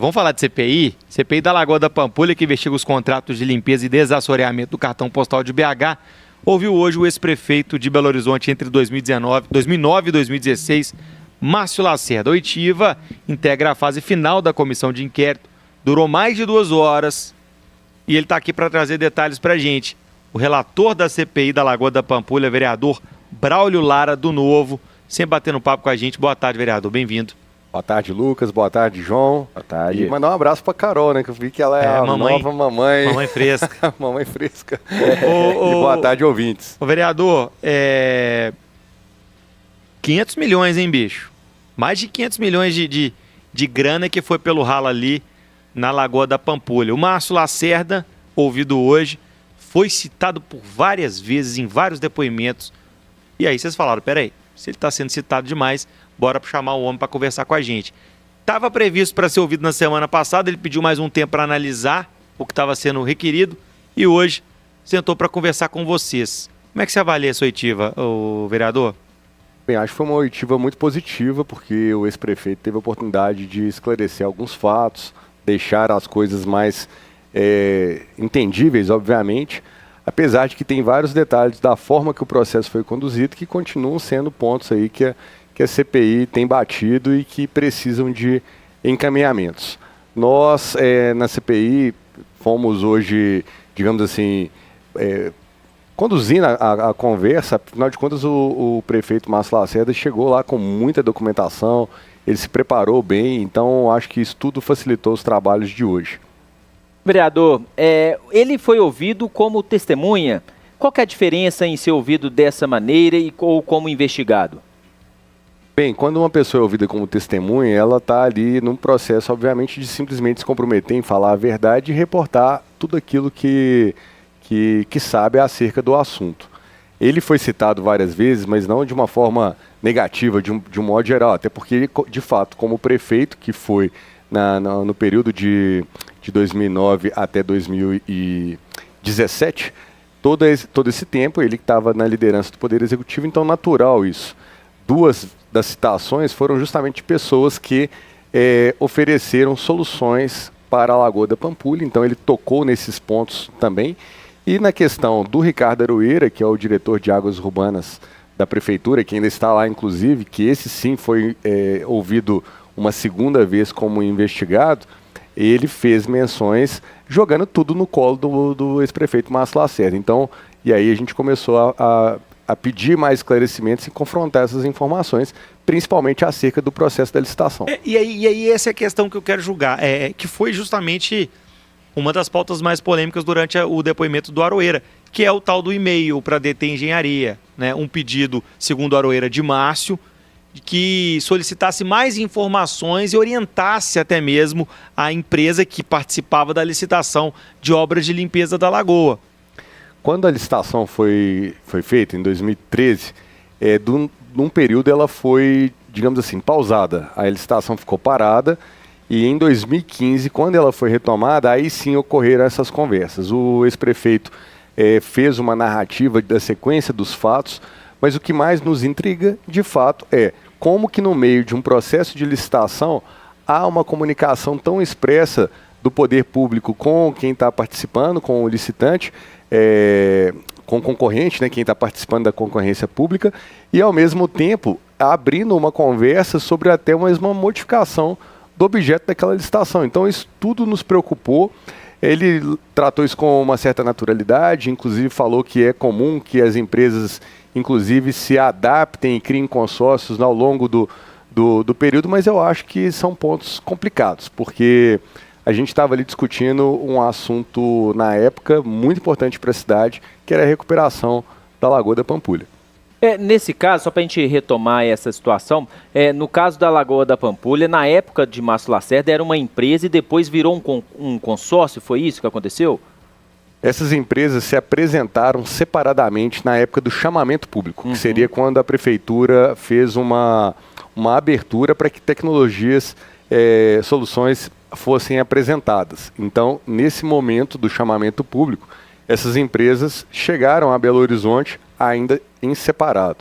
Vamos falar de CPI? CPI da Lagoa da Pampulha, que investiga os contratos de limpeza e desassoreamento do cartão postal de BH, ouviu hoje o ex-prefeito de Belo Horizonte entre 2009 e 2016, Márcio Lacerda. A oitiva integra a fase final da comissão de inquérito, durou mais de 2 horas e ele está aqui para trazer detalhes para a gente. O relator da CPI da Lagoa da Pampulha, vereador Braulio Lara, do Novo, sempre batendo papo com a gente. Boa tarde, vereador, bem-vindo. Boa tarde, Lucas. Boa tarde, João. Boa tarde. E mandar um abraço pra Carol, né? Que eu vi que ela é a nova mamãe. Mamãe fresca. Mamãe fresca. E boa tarde, ouvintes. Ô, vereador, 500 milhões, hein, bicho? Mais de 500 milhões de grana que foi pelo ralo ali na Lagoa da Pampulha. O Márcio Lacerda, ouvido hoje, foi citado por várias vezes em vários depoimentos. E aí vocês falaram, peraí, se ele está sendo citado demais, bora chamar o homem para conversar com a gente. Estava previsto para ser ouvido na semana passada, ele pediu mais um tempo para analisar o que estava sendo requerido e hoje sentou para conversar com vocês. Como é que você avalia essa oitiva, o vereador? Bem, acho que foi uma oitiva muito positiva, porque o ex-prefeito teve a oportunidade de esclarecer alguns fatos, deixar as coisas mais entendíveis, obviamente, apesar de que tem vários detalhes da forma que o processo foi conduzido que continuam sendo pontos aí que a CPI tem batido e que precisam de encaminhamentos. Nós, na CPI, fomos hoje, digamos assim, conduzindo a conversa. Afinal de contas, o prefeito Márcio Lacerda chegou lá com muita documentação, ele se preparou bem, então acho que isso tudo facilitou os trabalhos de hoje. Vereador, ele foi ouvido como testemunha. Qual que é a diferença em ser ouvido dessa maneira ou como investigado? Bem, quando uma pessoa é ouvida como testemunha, ela está ali num processo, obviamente, de simplesmente se comprometer em falar a verdade e reportar tudo aquilo que sabe acerca do assunto. Ele foi citado várias vezes, mas não de uma forma negativa, de um modo geral, até porque ele, de fato, como prefeito, que foi no período de 2009 até 2017, todo esse tempo ele estava na liderança do Poder Executivo, então natural isso. 2 das citações foram justamente pessoas que ofereceram soluções para a Lagoa da Pampulha, então ele tocou nesses pontos também. E na questão do Ricardo Aroeira, que é o diretor de águas urbanas da Prefeitura, que ainda está lá, inclusive, que esse sim foi ouvido uma segunda vez como investigado, ele fez menções jogando tudo no colo do ex-prefeito Márcio Lacerda. Então, e aí a gente começou a pedir mais esclarecimentos e confrontar essas informações, principalmente acerca do processo da licitação. E aí essa é a questão que eu quero julgar, que foi justamente uma das pautas mais polêmicas durante o depoimento do Aroeira, que é o tal do e-mail para DT Engenharia, né? Um pedido, segundo o Aroeira, de Márcio, que solicitasse mais informações e orientasse até mesmo a empresa que participava da licitação de obras de limpeza da Lagoa. Quando a licitação foi feita, em 2013, num período ela foi, digamos assim, pausada. A licitação ficou parada e em 2015, quando ela foi retomada, aí sim ocorreram essas conversas. O ex-prefeito fez uma narrativa da sequência dos fatos, mas o que mais nos intriga, de fato, é como que no meio de um processo de licitação há uma comunicação tão expressa do poder público com quem está participando, com o licitante, com o concorrente, né, quem está participando da concorrência pública, e ao mesmo tempo abrindo uma conversa sobre até uma modificação do objeto daquela licitação. Então isso tudo nos preocupou. Ele tratou isso com uma certa naturalidade, inclusive falou que é comum que as empresas, inclusive, se adaptem e criem consórcios ao longo do período, mas eu acho que são pontos complicados, porque a gente estava ali discutindo um assunto, na época, muito importante para a cidade, que era a recuperação da Lagoa da Pampulha. Nesse caso, só para a gente retomar essa situação, no caso da Lagoa da Pampulha, na época de Márcio Lacerda era uma empresa e depois virou um consórcio, foi isso que aconteceu? Essas empresas se apresentaram separadamente na época do chamamento público, que seria quando a prefeitura fez uma abertura para que tecnologias, soluções fossem apresentadas. Então, nesse momento do chamamento público, essas empresas chegaram a Belo Horizonte ainda em separado.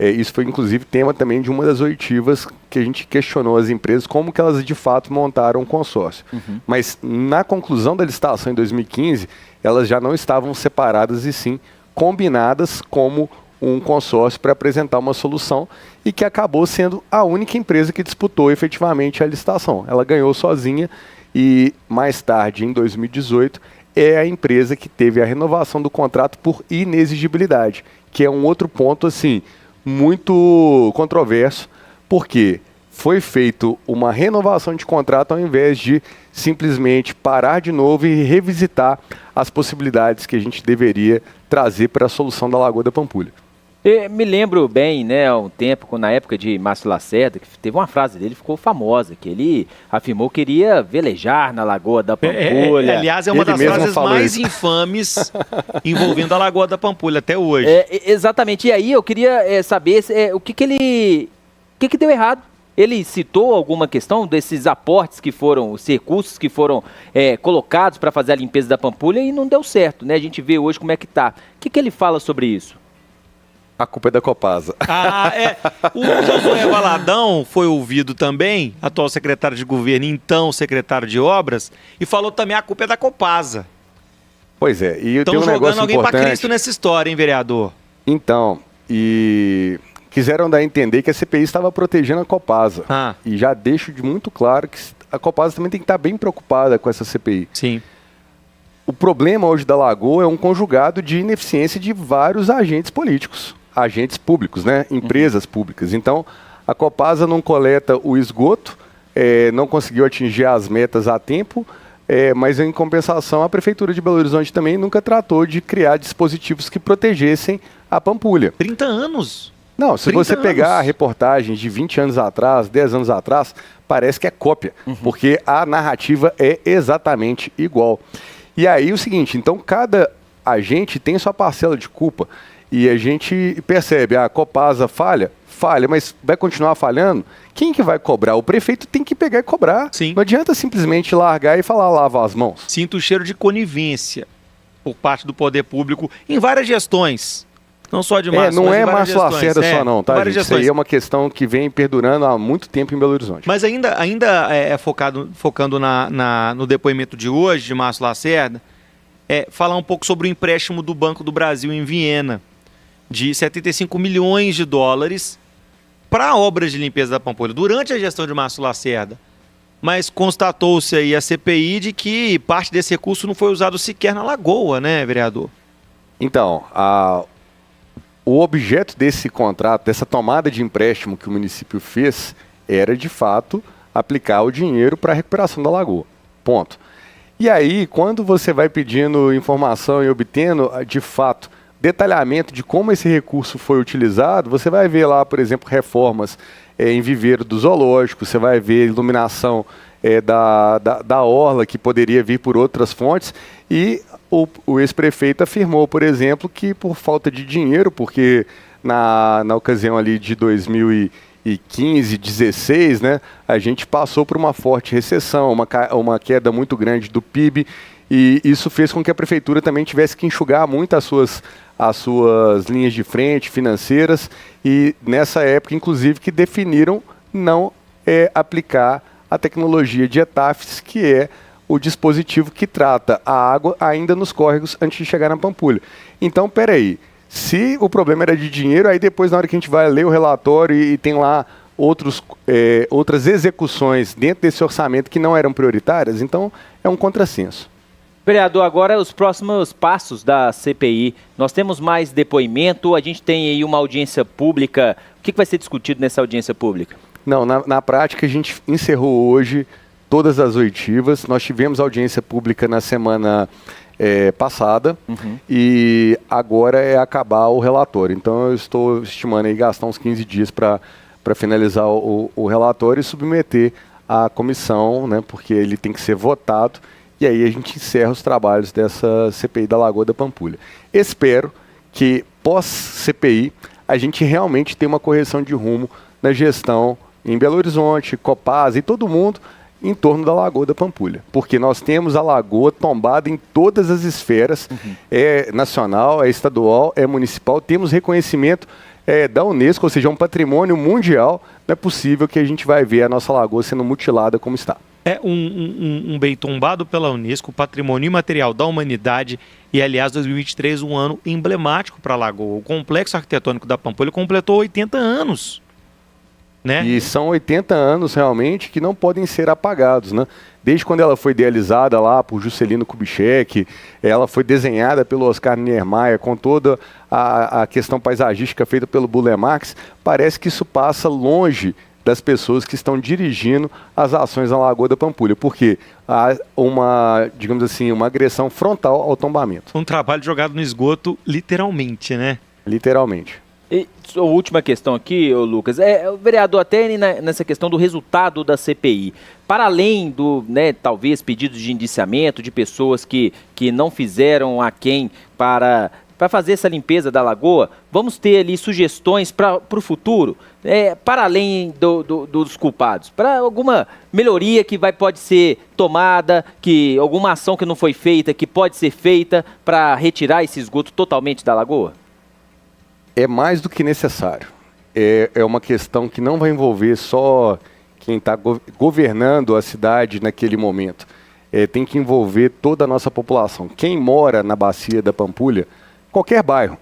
Isso foi, inclusive, tema também de uma das oitivas que a gente questionou as empresas, como que elas, de fato, montaram um consórcio. Mas, na conclusão da licitação em 2015, elas já não estavam separadas e sim combinadas como um consórcio para apresentar uma solução e que acabou sendo a única empresa que disputou efetivamente a licitação. Ela ganhou sozinha e, mais tarde, em 2018, é a empresa que teve a renovação do contrato por inexigibilidade, que é um outro ponto, assim, muito controverso, porque foi feito uma renovação de contrato ao invés de simplesmente parar de novo e revisitar as possibilidades que a gente deveria trazer para a solução da Lagoa da Pampulha. Me lembro bem, né, há um tempo, na época de Márcio Lacerda, que teve uma frase dele que ficou famosa, que ele afirmou que queria velejar na Lagoa da Pampulha. Aliás, é uma das frases mais infames envolvendo a Lagoa da Pampulha até hoje. Exatamente. E aí eu queria saber o que deu errado. Ele citou alguma questão desses aportes que foram, os recursos que foram colocados para fazer a limpeza da Pampulha e não deu certo, né? A gente vê hoje como é que tá. O que ele fala sobre isso? A culpa é da Copasa. O Josué Valadão foi ouvido também, atual secretário de governo, então secretário de obras, e falou também a culpa é da Copasa. Pois é. E estão jogando alguém para Cristo nessa história, hein, vereador? Então, e quiseram dar a entender que a CPI estava protegendo a Copasa. E já deixo de muito claro que a Copasa também tem que estar bem preocupada com essa CPI. Sim. O problema hoje da Lagoa é um conjugado de ineficiência de vários agentes políticos. Agentes públicos, né? Empresas públicas. Então, a Copasa não coleta o esgoto, não conseguiu atingir as metas a tempo, mas em compensação a Prefeitura de Belo Horizonte também nunca tratou de criar dispositivos que protegessem a Pampulha. 30 anos? Não, se você pegar a reportagem de 20 anos atrás, 10 anos atrás, parece que é cópia, porque a narrativa é exatamente igual. E aí o seguinte, então cada agente tem sua parcela de culpa. E a gente percebe, a Copasa falha, mas vai continuar falhando? Quem que vai cobrar? O prefeito tem que pegar e cobrar. Sim. Não adianta simplesmente largar e falar, lava as mãos. Sinto o cheiro de conivência por parte do poder público em várias gestões. Não só de Márcio, não é Márcio Lacerda só não, tá, gente? Isso aí é uma questão que vem perdurando há muito tempo em Belo Horizonte. Mas ainda focando no depoimento de hoje, de Márcio Lacerda, falar um pouco sobre o empréstimo do Banco do Brasil em Viena, de 75 milhões de dólares para obras de limpeza da Pampulha, durante a gestão de Márcio Lacerda. Mas constatou-se aí a CPI de que parte desse recurso não foi usado sequer na Lagoa, né, vereador? Então, o objeto desse contrato, dessa tomada de empréstimo que o município fez, era, de fato, aplicar o dinheiro para a recuperação da Lagoa. Ponto. E aí, quando você vai pedindo informação e obtendo, de fato, detalhamento de como esse recurso foi utilizado, você vai ver lá, por exemplo, reformas em viveiro do zoológico, você vai ver iluminação da orla, que poderia vir por outras fontes, e o ex-prefeito afirmou, por exemplo, que por falta de dinheiro, porque na ocasião ali de 2015, 2016, né, a gente passou por uma forte recessão, uma queda muito grande do PIB, e isso fez com que a prefeitura também tivesse que enxugar muito as suas linhas de frente financeiras, e nessa época, inclusive, que definiram não aplicar a tecnologia de ETAFES, que é o dispositivo que trata a água ainda nos córregos antes de chegar na Pampulha. Então, peraí, se o problema era de dinheiro, aí depois, na hora que a gente vai ler o relatório e tem lá outras execuções dentro desse orçamento que não eram prioritárias, então é um contrassenso. Vereador, agora os próximos passos da CPI. Nós temos mais depoimento, a gente tem aí uma audiência pública. O que vai ser discutido nessa audiência pública? Não, na prática a gente encerrou hoje todas as oitivas. Nós tivemos audiência pública na semana passada e agora é acabar o relatório. Então eu estou estimando aí gastar uns 15 dias para finalizar o relatório e submeter à comissão, né, porque ele tem que ser votado. E aí a gente encerra os trabalhos dessa CPI da Lagoa da Pampulha. Espero que, pós-CPI, a gente realmente tenha uma correção de rumo na gestão em Belo Horizonte, Copasa e todo mundo, em torno da Lagoa da Pampulha, porque nós temos a lagoa tombada em todas as esferas, é nacional, é estadual, é municipal, temos reconhecimento da Unesco, ou seja, um patrimônio mundial. Não é possível que a gente vai ver a nossa lagoa sendo mutilada como está. É um bem tombado pela Unesco, patrimônio imaterial da humanidade, e aliás 2023 um ano emblemático para a lagoa. O complexo arquitetônico da Pampulha completou 80 anos. Né? E são 80 anos realmente que não podem ser apagados, né? Desde quando ela foi idealizada lá por Juscelino Kubitschek, ela foi desenhada pelo Oscar Niemeyer, com toda a questão paisagística feita pelo Burle Marx, parece que isso passa longe das pessoas que estão dirigindo as ações na Lagoa da Pampulha, porque há digamos assim, uma agressão frontal ao tombamento. Um trabalho jogado no esgoto, literalmente, né? Literalmente. E a última questão aqui, Lucas, o vereador até nessa questão do resultado da CPI, para além do, talvez, pedidos de indiciamento de pessoas que não fizeram aquém para fazer essa limpeza da lagoa, vamos ter ali sugestões para o futuro, para além dos culpados, para alguma melhoria que pode ser tomada, alguma ação que não foi feita, que pode ser feita para retirar esse esgoto totalmente da lagoa? É mais do que necessário. É uma questão que não vai envolver só quem está governando a cidade naquele momento. Tem que envolver toda a nossa população. Quem mora na bacia da Pampulha, qualquer bairro,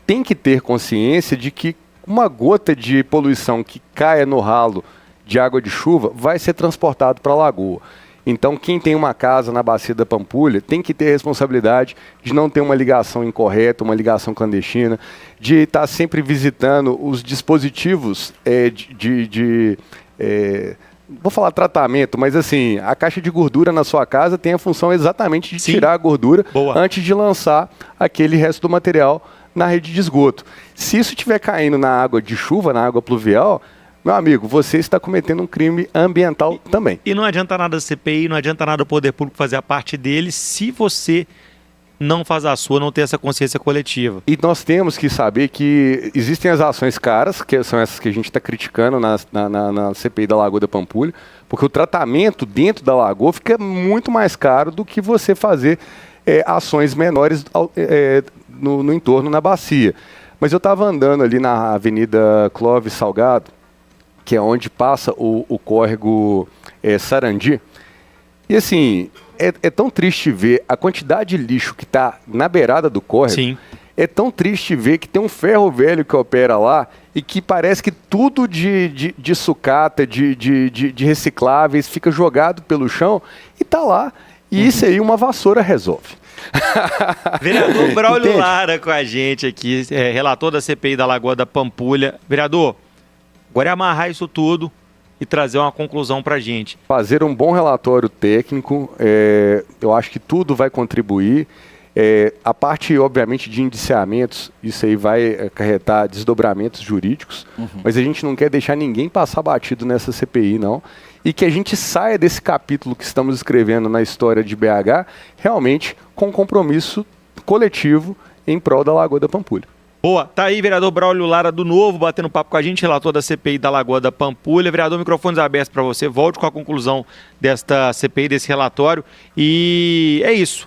tem que ter consciência de que uma gota de poluição que caia no ralo de água de chuva vai ser transportado para a lagoa. Então, quem tem uma casa na bacia da Pampulha tem que ter a responsabilidade de não ter uma ligação incorreta, uma ligação clandestina, de estar sempre visitando os dispositivos vou falar tratamento, mas assim, a caixa de gordura na sua casa tem a função exatamente de tirar a gordura antes de lançar aquele resto do material na rede de esgoto. Se isso estiver caindo na água de chuva, na água pluvial, meu amigo, você está cometendo um crime ambiental também. E não adianta nada a CPI, não adianta nada o poder público fazer a parte dele se você não faz a sua, não ter essa consciência coletiva. E nós temos que saber que existem as ações caras, que são essas que a gente está criticando na CPI da Lagoa da Pampulha, porque o tratamento dentro da lagoa fica muito mais caro do que você fazer ações menores no entorno, na bacia. Mas eu estava andando ali na Avenida Clóvis Salgado, que é onde passa o córrego Sarandi. E assim, é tão triste ver a quantidade de lixo que está na beirada do córrego. Sim. É tão triste ver que tem um ferro velho que opera lá e que parece que tudo de sucata, de recicláveis fica jogado pelo chão e está lá. E isso aí uma vassoura resolve. Vereador Braulio Lara com a gente aqui, relator da CPI da Lagoa da Pampulha. Vereador, agora é amarrar isso tudo e trazer uma conclusão para a gente. Fazer um bom relatório técnico, eu acho que tudo vai contribuir. A parte, obviamente, de indiciamentos, isso aí vai acarretar desdobramentos jurídicos, mas a gente não quer deixar ninguém passar batido nessa CPI, não. E que a gente saia desse capítulo que estamos escrevendo na história de BH, realmente com um compromisso coletivo em prol da Lagoa da Pampulha. Boa, tá aí vereador Braulio Lara do Novo, batendo papo com a gente, relator da CPI da Lagoa da Pampulha. Vereador, microfones abertos para você, volte com a conclusão desta CPI, desse relatório. E é isso,